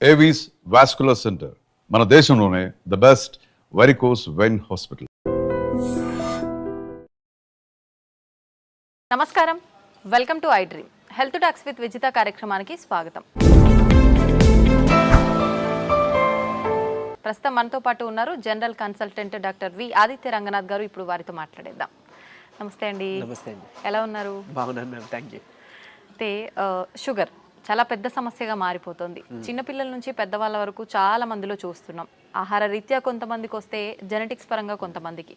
Avis vascular centre మన దేశంలోనే the best varicose vein hospital. నమస్కారం, welcome to I dream. Health talks with Vijitha కార్యక్రమానికి స్వాగతం. ప్రస్తుతం మనతో పాటు ఉన్నారు general consultant doctor V Aditya Ranganath గారు. ఇప్పుడు వారితో మాట్లాడేద్దాం. నమస్తే అండి. నమస్తే అండి. ఎలా ఉన్నారు? బాగున్నాను మ్యామ్, థ్యాంక్ యూ. అయితే షుగర్ చాలా పెద్ద సమస్యగా మారిపోతుంది. చిన్నపిల్లల నుంచి పెద్దవాళ్ళ వరకు చాలా మందిలో చూస్తున్నాం. ఆహార రీత్యా కొంతమందికి వస్తే, జెనెటిక్స్ పరంగా కొంతమందికి,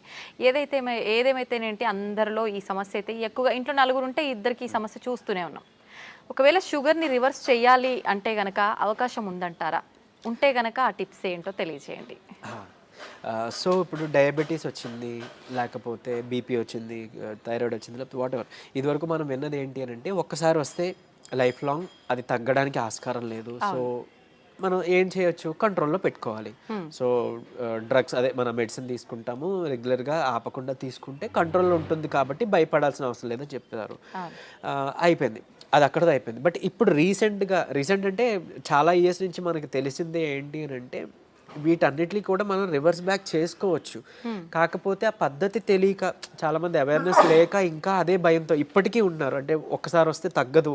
ఏదేమైతేనేంటి అందరిలో ఈ సమస్య అయితే ఎక్కువగా. ఇంట్లో నలుగురు ఉంటే ఇద్దరికి ఈ సమస్య చూస్తూనే ఉన్నాం. ఒకవేళ షుగర్ని రివర్స్ చేయాలి అంటే గనక అవకాశం ఉందంటారా? ఉంటే గనక ఆ టిప్స్ ఏంటో తెలియజేయండి. సో ఇప్పుడు డయాబెటీస్ వచ్చింది, లేకపోతే బీపీ వచ్చింది, థైరాయిడ్ వచ్చింది, లేకపోతే వాట్ ఎవర్, ఇదివరకు మనం విన్నది ఏంటి అని అంటే ఒక్కసారి వస్తే లైఫ్ లాంగ్ అది తగ్గడానికి ఆస్కారం లేదు. సో మనం ఏం చేయొచ్చు, కంట్రోల్లో పెట్టుకోవాలి. సో డ్రగ్స్, అదే మన మెడిసిన్ తీసుకుంటాము రెగ్యులర్గా, ఆపకుండా తీసుకుంటే కంట్రోల్లో ఉంటుంది కాబట్టి భయపడాల్సిన అవసరం లేదని చెప్తారు. అయిపోయింది, అది అక్కడతో అయిపోయింది. బట్ ఇప్పుడు రీసెంట్ అంటే చాలా ఇయర్స్ నుంచి మనకి తెలిసిందే ఏంటి అని అంటే వీటన్నిటిని కూడా మనం రివర్స్ బ్యాక్ చేసుకోవచ్చు. కాకపోతే ఆ పద్ధతి తెలియక, చాలా మంది అవేర్నెస్ లేక ఇంకా అదే భయంతో ఇప్పటికీ ఉన్నారు. అంటే ఒక్కసారి వస్తే తగ్గదు,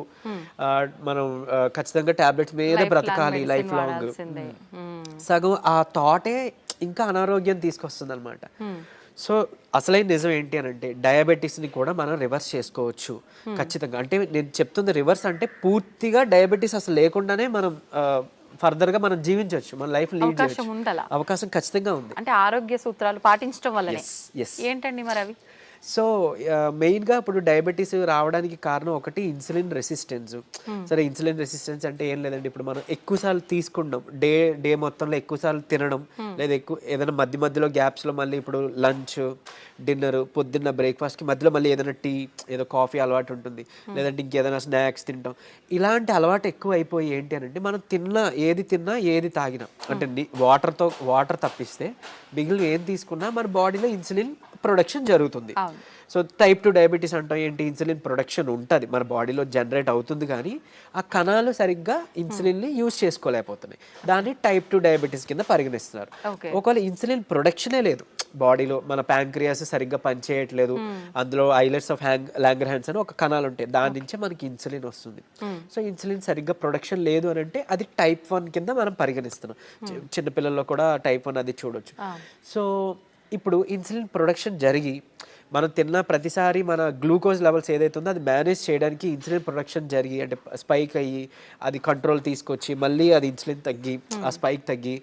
మనం ఖచ్చితంగా టాబ్లెట్స్ మీద బ్రతకాలి లైఫ్ లాంగ్. సగం ఆ థాటే ఇంకా అనారోగ్యం తీసుకొస్తుంది అనమాట. సో అసలైన నిజం ఏంటి అని అంటే డయాబెటీస్ని కూడా మనం రివర్స్ చేసుకోవచ్చు ఖచ్చితంగా. అంటే నేను చెప్తుంది రివర్స్ అంటే పూర్తిగా డయాబెటీస్ అసలు లేకుండానే మనం ఫర్దర్గా మనం జీవించవచ్చు, మన లైఫ్ లీడ్ చేయొచ్చు. అవకాశం ఖచ్చితంగా ఉంది. అంటే ఆరోగ్య సూత్రాలు పాటించడం వల్లనే. ఏంటండి మరి అవి? సో మెయిన్గా ఇప్పుడు డయాబెటీస్ రావడానికి కారణం ఒకటి ఇన్సులిన్ రెసిస్టెన్స్. సరే, ఇన్సులిన్ రెసిస్టెన్స్ అంటే ఏం లేదండి, ఇప్పుడు మనం ఎక్కువసార్లు తీసుకుంటాం, డే మొత్తంలో ఎక్కువసార్లు తినడం, లేదా ఏదైనా మధ్యలో గ్యాప్స్లో మళ్ళీ ఇప్పుడు లంచ్, డిన్నర్, పొద్దున్న బ్రేక్ఫాస్ట్కి మధ్యలో మళ్ళీ ఏదైనా టీ, ఏదో కాఫీ అలవాటు ఉంటుంది, లేదంటే ఇంకేదైనా స్నాక్స్ తింటాం. ఇలాంటి అలవాటు ఎక్కువ అయిపోయి ఏంటి అని అంటే మనం ఏది తిన్నా ఏది తాగినా, అంటే వాటర్ తప్పిస్తే మిగిలిన ఏం తీసుకున్నా మన బాడీలో ఇన్సులిన్ ప్రొడక్షన్ జరుగుతుంది. సో టైప్ 2 డయాబెటీస్ అంటాం ఏంటి, ఇన్సులిన్ ప్రొడక్షన్ ఉంటుంది మన బాడీలో, జనరేట్ అవుతుంది, కానీ ఆ కణాలు సరిగ్గా ఇన్సులిన్ని యూజ్ చేసుకోలేకపోతున్నాయి. దాన్ని టైప్ 2 డయాబెటీస్ కింద పరిగణిస్తున్నారు. ఒకవేళ ఇన్సులిన్ ప్రొడక్షనే లేదు బాడీలో, మన ప్యాంక్రియాస్ సరిగ్గా పనిచేయట్లేదు, అందులో ఐలెట్స్ ఆఫ్ లాంగర్హాన్స్ అని ఒక కణాలు ఉంటాయి, దాని నుంచే మనకి ఇన్సులిన్ వస్తుంది. సో ఇన్సులిన్ సరిగ్గా ప్రొడక్షన్ లేదు అని అంటే అది టైప్ 1 కింద మనం పరిగణిస్తున్నాం. చిన్నపిల్లల్లో కూడా టైప్ 1 అది చూడొచ్చు. సో ఇప్పుడు ఇన్సులిన్ ప్రొడక్షన్ జరిగి మనం తిన్న ప్రతిసారి మన గ్లూకోజ్ లెవెల్స్ ఏదైతే ఉందో అది మేనేజ్ చేయడానికి ఇన్సులిన్ ప్రొడక్షన్ జరిగి, అంటే స్పైక్ అయ్యి అది కంట్రోల్ తీసుకొచ్చి మళ్ళీ అది ఇన్సులిన్ తగ్గి ఆ స్పైక్ తగ్గి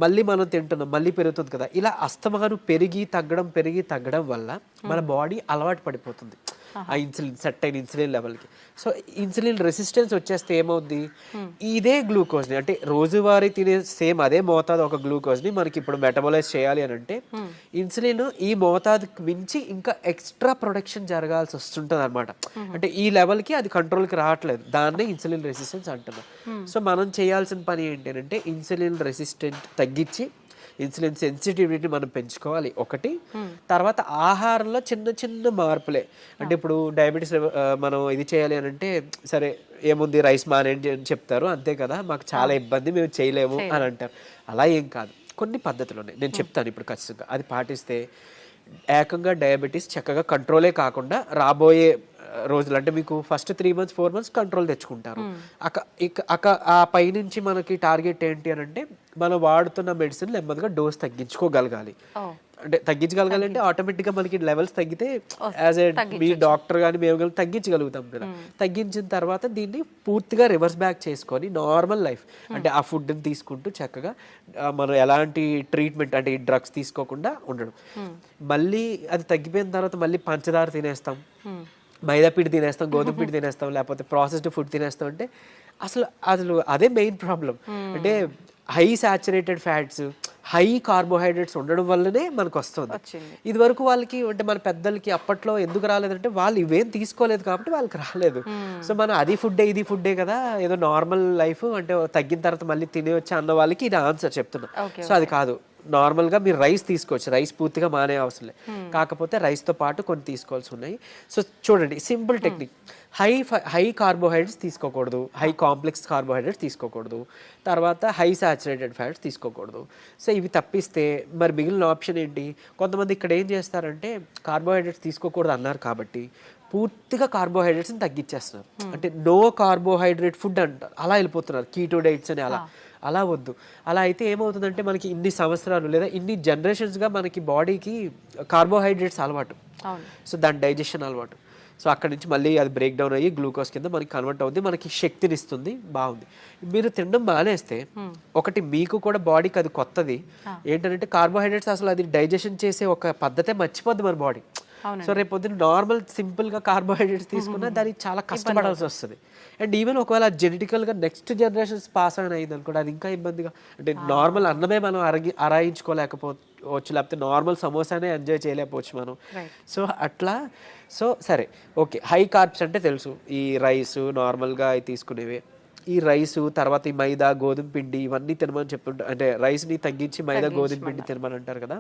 మళ్ళీ మనం తింటున్నాం, మళ్ళీ పెరుగుతుంది కదా. ఇలా అస్తమాను పెరిగి తగ్గడం వల్ల మన బాడీ అలవాటు పడిపోతుంది ఆ ఇన్సులిన్, సెట్ అయిన ఇన్సులిన్ లెవెల్కి. సో ఇన్సులిన్ రెసిస్టెన్స్ వచ్చేస్తే ఏమవుద్ది, ఇదే గ్లూకోజ్ని, అంటే రోజువారీ తినే సేమ్ అదే మోతాదు ఒక గ్లూకోజ్ని మనకి ఇప్పుడు మెటబలైజ్ చేయాలి అని అంటే ఇన్సులిన్ ఈ మోతాదుకి మించి ఇంకా ఎక్స్ట్రా ప్రొడక్షన్ జరగాల్సి వస్తుంటుంది అనమాట. అంటే ఈ లెవెల్కి అది కంట్రోల్కి రావట్లేదు, దాన్నే ఇన్సులిన్ రెసిస్టెన్స్ అంటున్నాం. సో మనం చేయాల్సిన పని ఏంటి అంటే ఇన్సులిన్ రెసిస్టెంట్ తగ్గించి ఇన్సులిన్ సెన్సిటివిటీ మనం పెంచుకోవాలి ఒకటి. తర్వాత ఆహారంలో చిన్న మార్పులే, అంటే ఇప్పుడు డయాబెటీస్ మనం ఇది చేయాలి అని అంటే సరే ఏముంది రైస్ మానేయండి అని చెప్తారు, అంతే కదా, మాకు చాలా ఇబ్బంది మేము చేయలేము అని అంటారు. అలా ఏం కాదు, కొన్ని పద్ధతులు ఉన్నాయి, నేను చెప్తాను ఇప్పుడు ఖచ్చితంగా. అది పాటిస్తే ఏకంగా డయాబెటీస్ చక్కగా కంట్రోలే కాకుండా రాబోయే రోజులు, అంటే మీకు ఫస్ట్ 3 months 4 months కంట్రోల్ తెచ్చుకుంటారు. ఆ పైనుంచి మనకి టార్గెట్ ఏంటి అని అంటే మనం వాడుతున్న మెడిసిన్ నెమ్మదిగా డోస్ తగ్గించుకోగలగాలి. అంటే తగ్గించగలగాలి అంటే ఆటోమేటిక్గా మనకి లెవెల్స్ తగ్గితే యాజ్ ఏ మీ డాక్టర్ కానీ మేము తగ్గించగలుగుతాం కదా. తగ్గించిన తర్వాత దీన్ని పూర్తిగా రివర్స్ బ్యాక్ చేసుకొని నార్మల్ లైఫ్, అంటే ఆ ఫుడ్ని తీసుకుంటూ చక్కగా మనం ఎలాంటి ట్రీట్మెంట్, అంటే ఈ డ్రగ్స్ తీసుకోకుండా ఉండడం. మళ్ళీ అది తగ్గిపోయిన తర్వాత మళ్ళీ పంచదార తినేస్తాం, మైదా పిండి తినేస్తాం, గోధుమ పిండి తినేస్తాం, లేకపోతే ప్రాసెస్డ్ ఫుడ్ తినేస్తాం. అంటే అసలు అదే మెయిన్ ప్రాబ్లం. అంటే high saturated fats, high carbohydrates ఉండడం వల్లనే మనకు వస్తుంది. ఇది వరకు వాళ్ళకి, అంటే మన పెద్దలకి అప్పట్లో ఎందుకు రాలేదంటే వాళ్ళు ఇవేం తీసుకోలేదు కాబట్టి వాళ్ళకి రాలేదు. సో మనం అది ఫుడ్డే ఇది ఫుడ్డే కదా, ఏదో నార్మల్ లైఫ్, అంటే తగ్గిన తర్వాత మళ్ళీ తినేయొచ్చు అన్న వాళ్ళకి ఇది ఆన్సర్ చెప్తున్నా. సో అది కాదు, నార్మల్గా మీరు రైస్ తీసుకోవచ్చు, రైస్ పూర్తిగా మానే అవసరం లేదు, కాకపోతే రైస్తో పాటు కొన్ని తీసుకోవాల్సి ఉన్నాయి. సో చూడండి సింపుల్ టెక్నిక్, హై కార్బోహైడ్రేట్స్ తీసుకోకూడదు, హై కాంప్లెక్స్ కార్బోహైడ్రేట్స్ తీసుకోకూడదు, తర్వాత హై సాచురేటెడ్ ఫ్యాట్స్ తీసుకోకూడదు. సో ఇవి తప్పిస్తే మరి మిగిలిన ఆప్షన్ ఏంటి? కొంతమంది ఇక్కడ ఏం చేస్తారంటే కార్బోహైడ్రేట్స్ తీసుకోకూడదు అన్నారు కాబట్టి పూర్తిగా కార్బోహైడ్రేట్స్ని తగ్గించేస్తున్నారు, అంటే నో కార్బోహైడ్రేట్ ఫుడ్ అంటారు, అలా వెళ్ళిపోతున్నారు కీటో డైట్స్ అని. అలా వద్దు. అలా అయితే ఏమవుతుందంటే మనకి ఇన్ని సంవత్సరాలు లేదా ఇన్ని జనరేషన్స్గా మనకి బాడీకి కార్బోహైడ్రేట్స్ అలవాటు, సో దాని డైజెషన్ అలవాటు, సో అక్కడి నుంచి మళ్ళీ అది బ్రేక్ డౌన్ అయ్యి గ్లూకోజ్ కింద మనకి కన్వర్ట్ అవుతుంది, మనకి శక్తిని ఇస్తుంది, బాగుంది. మీరు తినడం మానేస్తే ఒకటి మీకు కూడా బాడీకి అది కొత్తది ఏంటంటే కార్బోహైడ్రేట్స్ అసలు అది డైజెషన్ చేసే ఒక పద్ధతే మర్చిపోద్ది మన బాడీ. సో రేపు పొద్దున్న నార్మల్ సింపుల్గా కార్బోహైడ్రేట్స్ తీసుకున్నా దానికి చాలా కష్టపడాల్సి వస్తుంది. అండ్ ఈవెన్ ఒకవేళ జెనెటికల్గా నెక్స్ట్ జనరేషన్స్ పాస్ ఆన్ అయింది అనుకోండి, అది ఇంకా ఇబ్బందిగా, అంటే నార్మల్ అన్నమే మనం అరాయించుకోలేకపోవచ్చు, లేకపోతే నార్మల్ సమోసానే ఎంజాయ్ చేయలేకపోవచ్చు మనం. సో అట్లా, సో సరే ఓకే, హై కార్బ్స్ అంటే తెలుసు, ఈ రైస్ నార్మల్గా అవి తీసుకునేవి, ఈ రైసు తర్వాత ఈ మైదా గోధుమ పిండి ఇవన్నీ తినమని చెప్తుంటారు, అంటే రైస్ని తగ్గించి మైదా గోధుమ పిండి తినమని అంటారు కదా.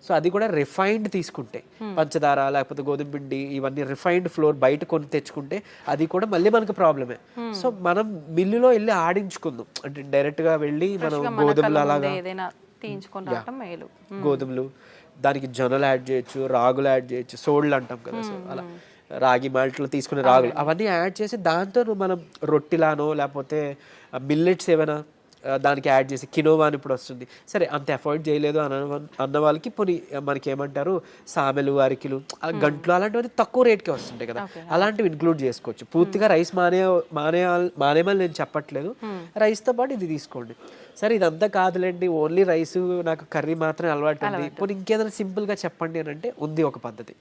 సో అది కూడా రిఫైన్డ్ తీసుకుంటే, పంచదార లేకపోతే గోధుమ పిండి ఇవన్నీ రిఫైన్డ్ ఫ్లోర్ బయట కొని తెచ్చుకుంటే అది కూడా మళ్ళీ మనకు ప్రాబ్లమే. సో మనం మిల్లులో వెళ్ళి ఆడించుకుందాం, అంటే డైరెక్ట్గా వెళ్ళి మనం గోధుమలు అలాగా గోధుమలు, దానికి జొన్నలు యాడ్ చేయొచ్చు, రాగులు యాడ్ చేయొచ్చు, సోళ్ళు అంటాం కదా, సో అలా రాగి మాల్ట్లో తీసుకునే రాగులు అవన్నీ యాడ్ చేసి దాంతో మనం రొట్టిలానో లేకపోతే మిల్లెట్స్ ఏమైనా దానికి యాడ్ చేసి, కినోవా అని ఇప్పుడు వస్తుంది, సరే అంత అఫోర్డ్ చేయలేదు అన్న వాళ్ళకి పోనీ మనకి ఏమంటారు సామెలు, అరికిలు, గంటలు అలాంటివన్నీ తక్కువ రేట్కే వస్తుంటాయి కదా, అలాంటివి ఇంక్లూడ్ చేసుకోవచ్చు. పూర్తిగా రైస్ మానేమని నేను చెప్పట్లేదు, రైస్తో పాటు ఇది తీసుకోండి. సరే ఇదంతా కాదులేండి, ఓన్లీ రైస్ నాకు కర్రీ మాత్రమే అలవాటు ఉంది, పోనీ ఇంకేదైనా సింపుల్గా చెప్పండి అని అంటే ఉంది ఒక పద్ధతి.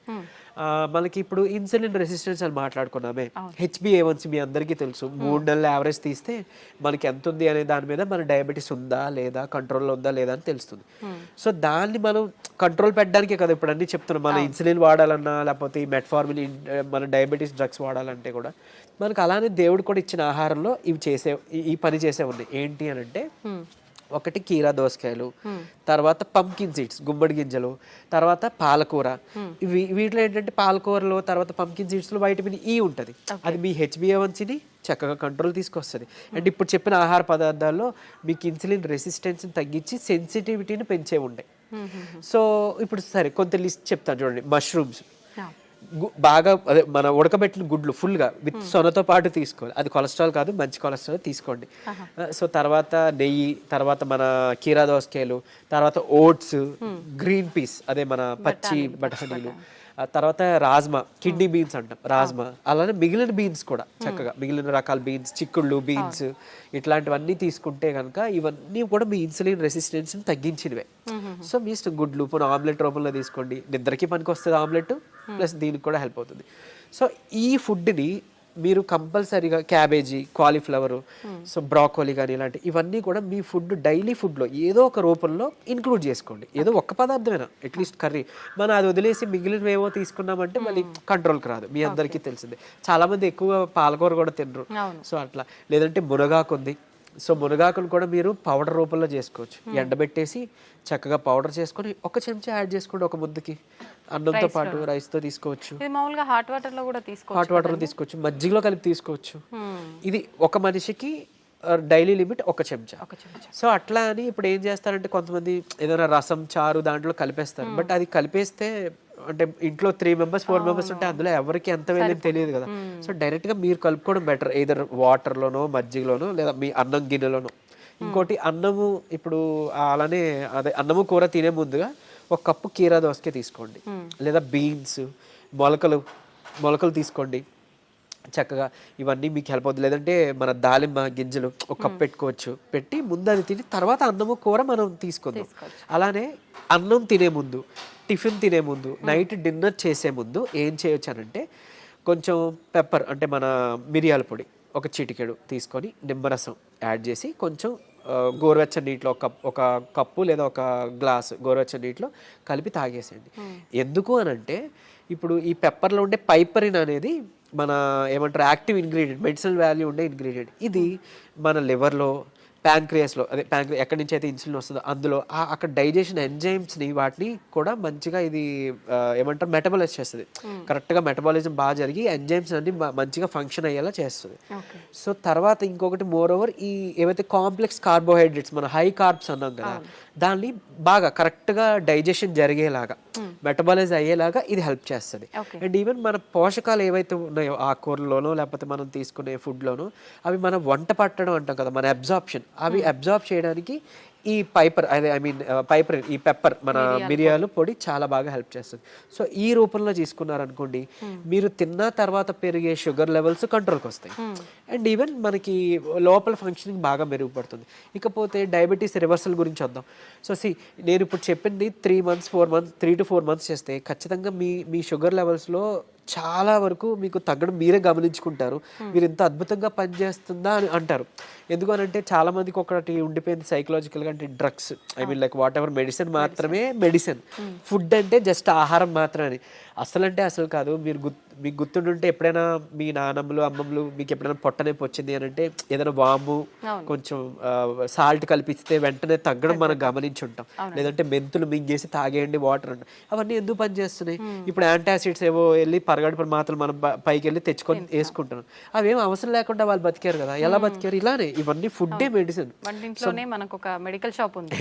మనకి ఇప్పుడు ఇన్సులిన్ రెసిస్టెన్స్ అని మాట్లాడుకున్నామే, HbA1c మీ అందరికీ తెలుసు, 3 నెలల యావరేజ్ తీస్తే మనకి ఎంత ఉంది అనే దాని మీద మన డయాబెటీస్ ఉందా లేదా, కంట్రోల్లో ఉందా లేదా అని తెలుస్తుంది. సో దాన్ని మనం కంట్రోల్ పెట్టడానికే కదా ఇప్పుడు అన్ని చెప్తున్నాం, మన ఇన్సులిన్ వాడాలన్నా లేకపోతే ఈ మెట్ఫార్మిన్ మన డయాబెటీస్ డ్రగ్స్ వాడాలంటే కూడా మనకు అలానే దేవుడు కూడా ఇచ్చిన ఆహారంలో ఈ పని చేసే ఉన్నాయి. ఏంటి అని అంటే ఒకటి కీరా దోసకాయలు, తర్వాత పంకిన్ సీడ్స్ గుమ్మడి గింజలు, తర్వాత పాలకూర. వీటిలో ఏంటంటే పాలకూరలో తర్వాత పంకిన్ సీడ్స్లో వైటమిన్ ఈ ఉంటుంది, అది మీ HbA1cని చక్కగా కంట్రోల్ తీసుకొస్తుంది. అండ్ ఇప్పుడు చెప్పిన ఆహార పదార్థాల్లో మీకు ఇన్సులిన్ రెసిస్టెన్స్ని తగ్గించి సెన్సిటివిటీని పెంచే ఉండే. సో ఇప్పుడు సరే కొంత లిస్ట్ చెప్తాను చూడండి. మష్రూమ్స్ బాగా అదే మన ఉడకబెట్టిన గుడ్లు ఫుల్గా విత్ సొనతో పాటు తీసుకోవాలి, అది కొలెస్ట్రాల్ కాదు, మంచి కొలెస్ట్రాల్ తీసుకోండి. సో తర్వాత నెయ్యి, తర్వాత మన కీరా దోసకాయలు, తర్వాత ఓట్స్, గ్రీన్ పీస్ అదే మన పచ్చి బఠానీలు, తర్వాత రాజ్మా, కిడ్నీ బీన్స్ అంటాం రాజ్మా, అలానే మిగిలిన బీన్స్ కూడా చక్కగా మిగిలిన రకాల బీన్స్, చిక్కుళ్ళు బీన్స్ ఇట్లాంటివన్నీ తీసుకుంటే కనుక ఇవన్నీ కూడా మీ ఇన్సులిన్ రెసిస్టెన్స్ని తగ్గించినవే. సో మీ ఇష్టం, గుడ్లు పోనీ ఆమ్లెట్ రూపంలో తీసుకోండి, నిద్రకి పనికి వస్తుంది ఆమ్లెట్, ప్లస్ దీనికి కూడా హెల్ప్ అవుతుంది. సో ఈ ఫుడ్ని మీరు కంపల్సరీగా క్యాబేజీ, కాలీఫ్లవరు, సో బ్రాకోలీ కానీ ఇలాంటి ఇవన్నీ కూడా మీ ఫుడ్ డైలీ ఫుడ్లో ఏదో ఒక రూపంలో ఇంక్లూడ్ చేసుకోండి. ఏదో ఒక్క పదార్థమైనా అట్లీస్ట్ కర్రీ, మనం అది వదిలేసి మిగిలిన ఏవో తీసుకున్నామంటే మళ్ళీ కంట్రోల్కి రాదు. మీ అందరికీ తెలిసిందే, చాలామంది ఎక్కువ పాలకూర కూడా తినరు. సో అట్లా, లేదంటే మునగాకు ఉంది, సో మునగాకును కూడా మీరు పౌడర్ రూపంలో చేసుకోవచ్చు, ఎండబెట్టేసి చక్కగా పౌడర్ చేసుకొని ఒక చెంచా యాడ్ చేసుకోండి ఒక ముద్దకి, అన్నంతో పాటు రైస్తో తీసుకోవచ్చు, హాట్ వాటర్లో కూడా తీసుకోవచ్చు, మజ్జిగలో కలిపి తీసుకోవచ్చు. ఇది ఒక మనిషికి డైలీ లిమిట్ ఒక చెంచా. సో అట్లా అని ఇప్పుడు ఏం చేస్తారంటే కొంతమంది ఏదైనా రసం, చారు దాంట్లో కలిపేస్తారు, బట్ అది కలిపేస్తే అంటే ఇంట్లో 3 members 4 members ఉంటే అందులో ఎవరికి ఎంత వెళ్ళేది తెలియదు కదా. సో డైరెక్ట్గా మీరు కలుపుకోవడం బెటర్, ఏదర్ వాటర్లోనో మజ్జిగలోనో లేదా మీ అన్నం గిన్నెలోనో. ఇంకోటి అన్నము, ఇప్పుడు అలానే అదే అన్నము కూర తినే ముందుగా 1 కప్పు కీరా దోసకాయ తీసుకోండి, లేదా బీన్స్, మొలకలు తీసుకోండి చక్కగా, ఇవన్నీ మీకు హెల్ప్ అవుతుంది. లేదంటే మన దాలింబ గింజలు 1 కప్ పెట్టుకోవచ్చు, పెట్టి ముందు అది తిని తర్వాత అన్నము కూర మనం తీసుకుందాం. అలానే అన్నం తినే ముందు, టిఫిన్ తినే ముందు, నైట్ డిన్నర్ చేసే ముందు ఏం చేయొచ్చు అనంటే కొంచెం పెప్పర్ అంటే మన మిరియాల పొడి 1 చిటికెడు తీసుకొని నిమ్మరసం యాడ్ చేసి కొంచెం గోరువెచ్చని నీటిలో ఒక కప్పు లేదా 1 గ్లాసు గోరువెచ్చని నీటిలో కలిపి తాగేసేయండి. ఎందుకు అనంటే ఇప్పుడు ఈ పెప్పర్లో ఉండే పైపరిన్ అనేది మన ఏమంటారు యాక్టివ్ ఇంగ్రీడియంట్, మెడిసినల్ వాల్యూ ఉండే ఇంగ్రీడియంట్. ఇది మన లివర్లో ప్యాంక్రియాస్లో అదే ఎక్కడి నుంచి అయితే ఇన్సులిన్ వస్తుందో అందులో అక్కడ డైజెషన్ ఎంజైమ్స్ని వాటిని కూడా మంచిగా ఇది ఏమంటారు మెటబాలైజ్ చేస్తుంది. కరెక్ట్గా మెటబాలిజం బాగా జరిగి ఎంజైమ్స్ అన్ని మంచిగా ఫంక్షన్ అయ్యేలా చేస్తుంది. సో తర్వాత ఇంకొకటి మోర్ ఓవర్ ఈ ఏవైతే కాంప్లెక్స్ కార్బోహైడ్రేట్స్ మన హై కార్బ్స్ అన్నాం కదా దాన్ని బాగా కరెక్ట్గా డైజెషన్ జరిగేలాగా మెటబాలైజ్ అయ్యేలాగా ఇది హెల్ప్ చేస్తుంది. అండ్ ఈవెన్ మన పోషకాలు ఏవైతే ఉన్నాయో ఆకుకూరలోనో లేకపోతే మనం తీసుకునే ఫుడ్లోనో అవి మనం వంట పట్టడం అంటాం కదా మన అబ్జార్ప్షన్ అవి అబ్జార్బ్ చేయడానికి ఈ ఈ పెప్పర్ మన మిరియాలు పొడి చాలా బాగా హెల్ప్ చేస్తుంది. సో ఈ రూపంలో తీసుకున్నారనుకోండి మీరు తిన్న తర్వాత పెరిగే షుగర్ లెవెల్స్ కంట్రోల్కి వస్తాయి అండ్ ఈవెన్ మనకి లోపల ఫంక్షనింగ్ బాగా మెరుగుపడుతుంది. ఇకపోతే డయాబెటీస్ రివర్సల్ గురించి వద్దాం. సో నేను ఇప్పుడు చెప్పింది 3 to 4 months చేస్తే ఖచ్చితంగా మీ షుగర్ లెవెల్స్లో చాలా వరకు మీకు తగ్గడం మీరే గమనించుకుంటారు. మీరు ఇంత అద్భుతంగా పనిచేస్తుందా అని అంటారు. ఎందుకనంటే చాలా మందికి ఒకటి ఉండిపోయింది సైకలాజికల్గా, అంటే drugs like what ever medicine మాత్రమే మెడిసిన్, ఫుడ్ అంటే జస్ట్ ఆహారం మాత్రమే. అసలు కాదు. మీకు గుర్తుంటుంటే ఎప్పుడైనా మీ నాన్నమ్మలు అమ్మమ్మలు మీకు ఎప్పుడైనా పొట్టనొప్పి వచ్చింది అని అంటే ఏదైనా వాము కొంచెం సాల్ట్ కలిపిస్తే వెంటనే తగ్గడం మనం గమనించి ఉంటాం. లేదంటే మెంతులు మింగేసి తాగేయండి వాటర్ అంటే అవన్నీ ఎందుకు పనిచేస్తున్నాయి? ఇప్పుడు యాంటాసిడ్స్ ఏవో వెళ్ళి పరగడుపుల మాత్రలు మనం పైకి వెళ్ళి తెచ్చుకొని వేసుకుంటున్నాం. అవేం అవసరం లేకుండా వాళ్ళు బతికారు కదా. ఎలా బతికారు? ఇలానే ఇవన్నీ ఫుడ్డే మెడిసిన్. మనకు ఒక మెడికల్ షాప్ ఉంది.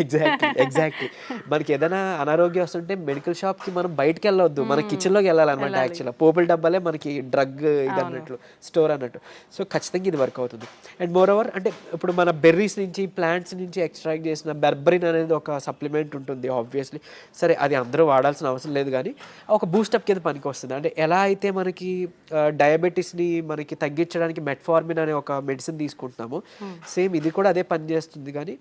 ఎగ్జాక్ట్లీ మనకి ఏదైనా అనారోగ్యం వస్తుంటే మెడికల్ షాప్ కి మనం బయటకు వెళ్ళవద్దు, మన కిచెన్ లోకి వెళ్ళాలన్నమాట. యాక్చువల్గా పోపుల డబ్బాలే మనకి డ్రగ్ ఇది అన్నట్లు, స్టోర్ అన్నట్టు. సో ఖచ్చితంగా ఇది వర్క్ అవుతుంది. అండ్ మోర్ ఓవర్ అంటే ఇప్పుడు మన బెర్రీస్ నుంచి ప్లాంట్స్ నుంచి ఎక్స్ట్రాక్ట్ చేసిన బెర్బరిన్ అనేది ఒక సప్లిమెంట్ ఉంటుంది ఆబ్వియస్లీ. సరే అది అందరూ వాడాల్సిన అవసరం లేదు కానీ ఒక బూస్టప్ కింద పనికి వస్తుంది. అంటే ఎలా అయితే మనకి డయాబెటీస్ని మనకి తగ్గించడానికి మెట్ఫార్మిన్ అనే ఒక మెడిసిన్ తీసుకుంటున్నాము, సేమ్ ఇది కూడా అదే పని చేస్తుంది. కానీ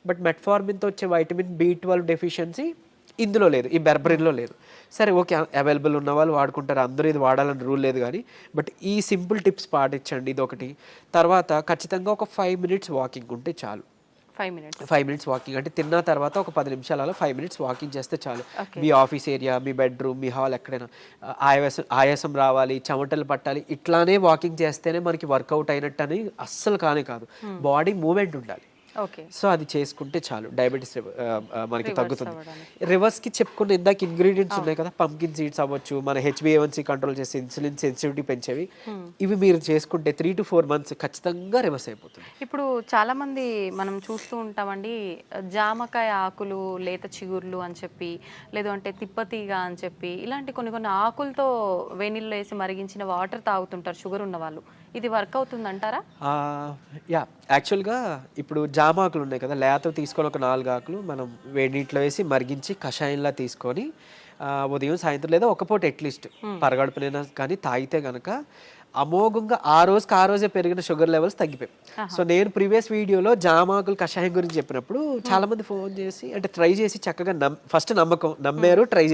బట్ మెట్ఫార్మిన్తో వచ్చే వైటమిన్ B12 డెఫిషియన్సీ ఇందులో లేదు, ఈ బెర్బరిన్లో లేదు. సరే ఓకే, అవైలబుల్ ఉన్న వాళ్ళు వాడుకుంటారు, అందరూ ఇది వాడాలని రూల్ లేదు. కానీ బట్ ఈ సింపుల్ టిప్స్ పాటించండి, ఇది ఒకటి. తర్వాత ఖచ్చితంగా ఒక 5 minutes వాకింగ్ ఉంటే చాలు. 5 minutes వాకింగ్ అంటే తిన్న తర్వాత ఒక 10 నిమిషాలలో 5 minutes వాకింగ్ చేస్తే చాలు. మీ ఆఫీస్ ఏరియా, మీ బెడ్రూమ్, మీ హాల్ ఎక్కడైనా ఆయాసం రావాలి, చెమటలు పట్టాలి, ఇట్లానే వాకింగ్ చేస్తేనే మనకి వర్కౌట్ అయినట్టు అని అస్సలు కాదు. బాడీ మూమెంట్ ఉండాలి. సో అది చేసుకుంటే చాలు, డయాబెటీస్ మనకి తగ్గుతుంది. రివర్స్కి చెప్పుకున్న ఇందాక ఇంగ్రీడియంట్స్ ఉన్నాయి కదా, పంకిన్ సీడ్స్ అవ్వచ్చు, మన HbA1c కంట్రోల్ చేసి ఇన్సులిన్ సెన్సిటివిటీ పెంచేవి, ఇవి మీరు చేసుకుంటే 3 to 4 months ఖచ్చితంగా రివర్స్ అయిపోతుంది. ఇప్పుడు చాలా మంది మనం చూస్తూ ఉంటామండి, జామకాయ ఆకులు, లేత చిగుర్లు అని చెప్పి, లేదు అంటే తిప్పతీగ అని చెప్పి, ఇలాంటి కొన్ని ఆకులతో వేణిల్లో వేసి మరిగించిన వాటర్ తాగుతుంటారు షుగర్ ఉన్న వాళ్ళు. ఇది వర్క్ అవుతుంది అంటారా? యాక్చువల్గా ఇప్పుడు జామాకులు ఉన్నాయి కదా, లేత తీసుకొని ఒక 4 ఆకులు మనం వేడి నీటిలో వేసి మరిగించి కషాయంలా తీసుకొని ఉదయం సాయంత్రం లేదా ఒక పూట అట్లీస్ట్ పరగడుపునైనా కానీ తాగితే కనుక అమోఘంగా ఆ రోజే పెరిగిన షుగర్ లెవెల్స్ తగ్గిపోయాయి. సో నేను ప్రీవియస్ వీడియోలో జామాకులు కషాయం గురించి చెప్పినప్పుడు చాలా మంది ఫోన్ చేసి అంటే ట్రై చేసి చక్కగా ఫస్ట్ నమ్మారు, ట్రై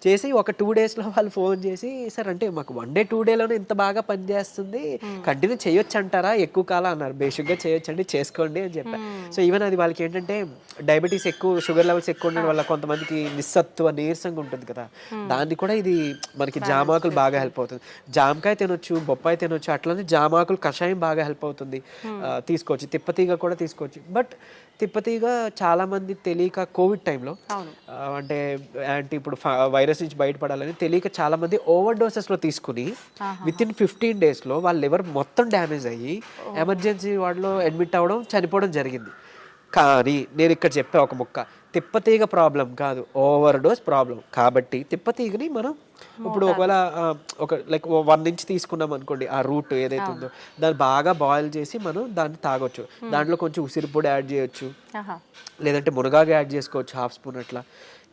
చేసి ఒక 2 daysలో వాళ్ళు ఫోన్ చేసి సార్ అంటే మాకు 1 day 2 dayలోనే ఇంత బాగా పనిచేస్తుంది, కంటిన్యూ చేయొచ్చు అంటారా, ఎక్కువ కాలం అన్నారు. బేసిక్గా చేయొచ్చండి, చేసుకోండి అని చెప్పారు. సో ఈవెన్ అది వాళ్ళకి ఏంటంటే డయాబెటీస్ ఎక్కువ, షుగర్ లెవెల్స్ ఎక్కువ ఉండడం వల్ల కొంతమందికి నిస్సత్వ నీరసంగా ఉంటుంది కదా, దాన్ని కూడా ఇది మనకి జామాకులు బాగా హెల్ప్ అవుతుంది. జామకాయ తినొచ్చు, బొప్పాయి తినొచ్చు, అట్లనే జామాకులు కషాయం బాగా హెల్ప్ అవుతుంది, తీసుకోవచ్చు. తిప్పతీగ కూడా తీసుకోవచ్చు. బట్ తిప్పతీగ చాలా మంది తెలియక కోవిడ్ టైంలో అంటే ఇప్పుడు వైరస్ నుంచి బయటపడాలని తెలియక చాలా మంది ఓవర్ డోసెస్లో తీసుకుని వితిన్ 15 daysలో వాళ్ళ లివర్ మొత్తం డ్యామేజ్ అయ్యి ఎమర్జెన్సీ వార్డులో అడ్మిట్ అవ్వడం, చనిపోవడం జరిగింది. కానీ నేను ఇక్కడ చెప్పే ఒక ముక్క, తిప్పతీగ ప్రాబ్లం కాదు, ఓవర్ డోస్ ప్రాబ్లం. కాబట్టి తిప్పతీగని మనం ఇప్పుడు ఒకవేళ ఒక లైక్ 1 inch తీసుకున్నాం అనుకోండి, ఆ రూట్ ఏదైతే ఉందో దాన్ని బాగా బాయిల్ చేసి మనం దాన్ని తాగొచ్చు. దాంట్లో కొంచెం ఉసిరి పొడి యాడ్ చేయొచ్చు, లేదంటే మునగాకు యాడ్ చేసుకోవచ్చు 1/2 spoon అట్లా.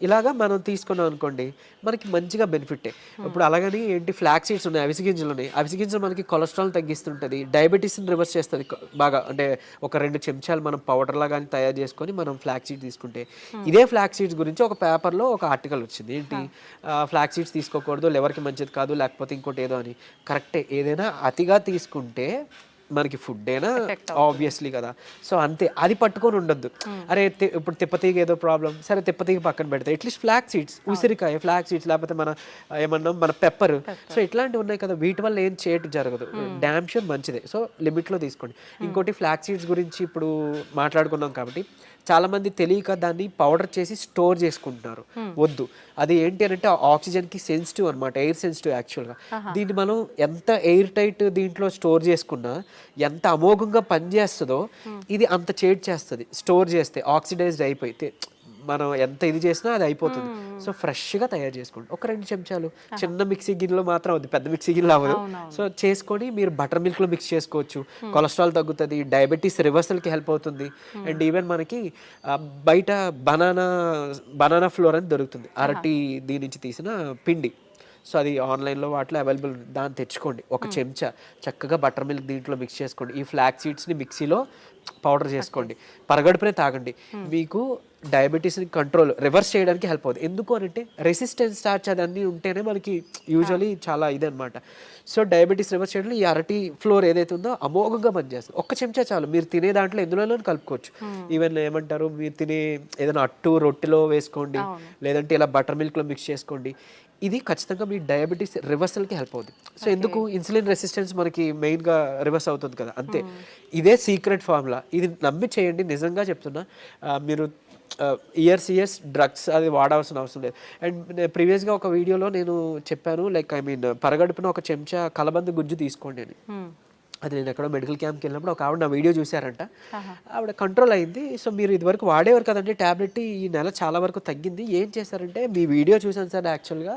ఇలాగా మనం తీసుకున్నాం అనుకోండి మనకి మంచిగా బెనిఫిటే. ఇప్పుడు అలాగని ఏంటి ఫ్లాక్ సీడ్స్ ఉన్నాయి, అవిసె గింజలు ఉన్నాయి. అవిసె గింజలు మనకి కొలెస్ట్రాల్ తగ్గిస్తుంటుంది, డయాబెటీస్ని రివర్స్ చేస్తుంది బాగా. అంటే ఒక 2 చెంచాలు మనం పౌడర్లా కానీ తయారు చేసుకొని మనం ఫ్లాక్ సీడ్స్ తీసుకుంటే, ఇదే ఫ్లాక్ సీడ్స్ గురించి ఒక పేపర్లో ఒక ఆర్టికల్ వచ్చింది. ఏంటి ఫ్లాక్ సీడ్స్ తీసుకోకూడదు, లివర్కి మంచిది కాదు, లేకపోతే ఇంకోటి ఏదో అని. కరెక్టే, ఏదైనా అతిగా తీసుకుంటే మనకి ఫుడ్ అయినా ఆబ్వియస్లీ కదా. సో అంతే, అది పట్టుకొని ఉండొద్దు. అరే ఇప్పుడు తిప్పతీగ ఏదో ప్రాబ్లం, సరే తిప్పతీగ పక్కన పెడతాయి, అట్లీస్ట్ ఫ్లాక్ సీడ్స్, ఉసిరికాయ, ఫ్లాక్ సీడ్స్, లేకపోతే మన ఏమన్నా మన పెప్పర్, సో ఇట్లాంటివి ఉన్నాయి కదా, వీటి వల్ల ఏం చేయటం జరగదు. డ్యామ్ షూర్ మంచిదే. సో లిమిట్లో తీసుకోండి. ఇంకోటి ఫ్లాక్ సీడ్స్ గురించి ఇప్పుడు మాట్లాడుకున్నాం కాబట్టి చాలా మంది తెలియక దాన్ని పౌడర్ చేసి స్టోర్ చేసుకుంటున్నారు. వద్దు, అది ఏంటి అని అంటే ఆక్సిజన్ కి సెన్సిటివ్ అనమాట, ఎయిర్ సెన్సిటివ్ యాక్చువల్గా. దీన్ని మనం ఎంత ఎయిర్ టైట్ దీంట్లో స్టోర్ చేసుకున్నా, ఎంత అమోఘంగా పనిచేస్తుందో ఇది అంత చేడ్ చేస్తుంది స్టోర్ చేస్తే. ఆక్సిడైజ్డ్ అయిపోయి మనం ఎంత ఇది చేసినా అది అయిపోతుంది. సో ఫ్రెష్గా తయారు చేసుకోండి. ఒక 2 చెంచాలు చిన్న మిక్సీ గిన్నెలో మాత్రం అవుతుంది, పెద్ద మిక్సీ గిన్నెలో అవ్వదు. సో చేసుకొని మీరు బటర్ మిల్క్లో మిక్స్ చేసుకోవచ్చు. కొలెస్ట్రాల్ తగ్గుతుంది, డయాబెటీస్ రివర్సల్కి హెల్ప్ అవుతుంది. అండ్ ఈవెన్ మనకి బయట బనానా ఫ్లోర్ అని దొరుకుతుంది, అరటి దీని నుంచి తీసిన పిండి. సో అది ఆన్లైన్లో వాటిలో అవైలబుల్, దాన్ని తెచ్చుకోండి. ఒక చెంచా చక్కగా బటర్ మిల్క్ దీంట్లో మిక్స్ చేసుకోండి. ఈ ఫ్లాక్ సీడ్స్ని మిక్సీలో పౌడర్ చేసుకోండి, పరగడుపునే తాగండి. మీకు డయాబెటీస్ని కంట్రోల్ రివర్స్ చేయడానికి హెల్ప్ అవుతుంది. ఎందుకు అని అంటే రెసిస్టెన్స్ స్టార్చ్ అదన్నీ ఉంటేనే మనకి యూజువలీ చాలా ఇదనమాట. సో డయాబెటీస్ రివర్స్ చేయడంలో ఈ అరటి ఫ్లోర్ ఏదైతే ఉందో అమోఘంగా పనిచేస్తుంది. ఒక్క చెంచా చాలు, మీరు తినే దాంట్లో ఎందులోనూ కలుపుకోవచ్చు. ఈవెన్ ఏమంటారు, మీరు తినే ఏదైనా అట్టు రొట్టెలో వేసుకోండి, లేదంటే ఇలా బటర్ మిల్క్లో మిక్స్ చేసుకోండి. ఇది ఖచ్చితంగా మీ డయాబెటీస్ రివర్సల్కి హెల్ప్ అవుతుంది. సో ఎందుకు, ఇన్సులిన్ రెసిస్టెన్స్ మనకి మెయిన్గా రివర్స్ అవుతుంది కదా, అంతే. ఇదే సీక్రెట్ ఫార్ములా, ఇది నమ్మి చేయండి. నిజంగా చెప్తున్నా, మీరు ఇయర్స్ డ్రగ్స్ అది వాడాల్సిన అవసరం లేదు. అండ్ ప్రీవియస్గా ఒక వీడియోలో నేను చెప్పాను, లైక్ పరగడుపున ఒక చెంచా కలబంద గుజ్జు తీసుకోండి అని. అది నేను ఎక్కడో మెడికల్ క్యాంప్కి వెళ్ళినప్పుడు ఒక ఆవిడ నా వీడియో చూసారంట, ఆవిడ కంట్రోల్ అయింది. సో మీరు ఇదివరకు వాడేవారు కదండి ట్యాబ్లెట్, ఈ నెల చాలా వరకు తగ్గింది, ఏం చేశారంటే మీ వీడియో చూసాను సార్, యాక్చువల్గా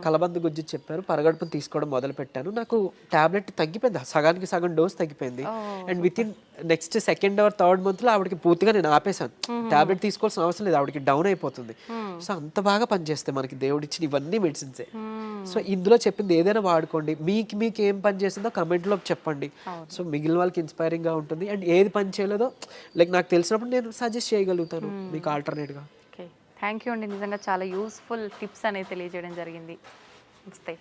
కలబంద గుజ్జు చెప్పారు, పరగడుపుని తీసుకోవడం మొదలు పెట్టాను, నాకు ట్యాబ్లెట్ తగ్గిపోయింది, సగానికి సగం డోస్ తగ్గిపోయింది. And with in next 2nd or 3rd మంత్లో ఆవిడకి పూర్తిగా నేను ఆపేశాను, ట్యాబ్లెట్ తీసుకోవాల్సిన అవసరం లేదు, ఆవిడకి డౌన్ అయిపోతుంది. సో అంత బాగా పనిచేస్తాయి మనకి దేవుడిచ్చిన ఇవన్నీ మెడిసిన్సే. సో ఇందులో చెప్పింది ఏదైనా వాడుకోండి, మీకు ఏం పని చేసిందో కమెంట్లో చెప్పండి. సో మిగిలిన వాళ్ళకి ఇన్స్పైరింగ్గా ఉంటుంది. అండ్ ఏది పని చేయలేదో లైక్ నాకు తెలిసినప్పుడు నేను సజెస్ట్ చేయగలుగుతాను మీకు ఆల్టర్నేట్గా. ఓకే, థ్యాంక్ యూ అండి, నిజంగా చాలా యూస్ఫుల్ టిప్స్ అనేది తెలియజేయడం జరిగింది. నమస్తే.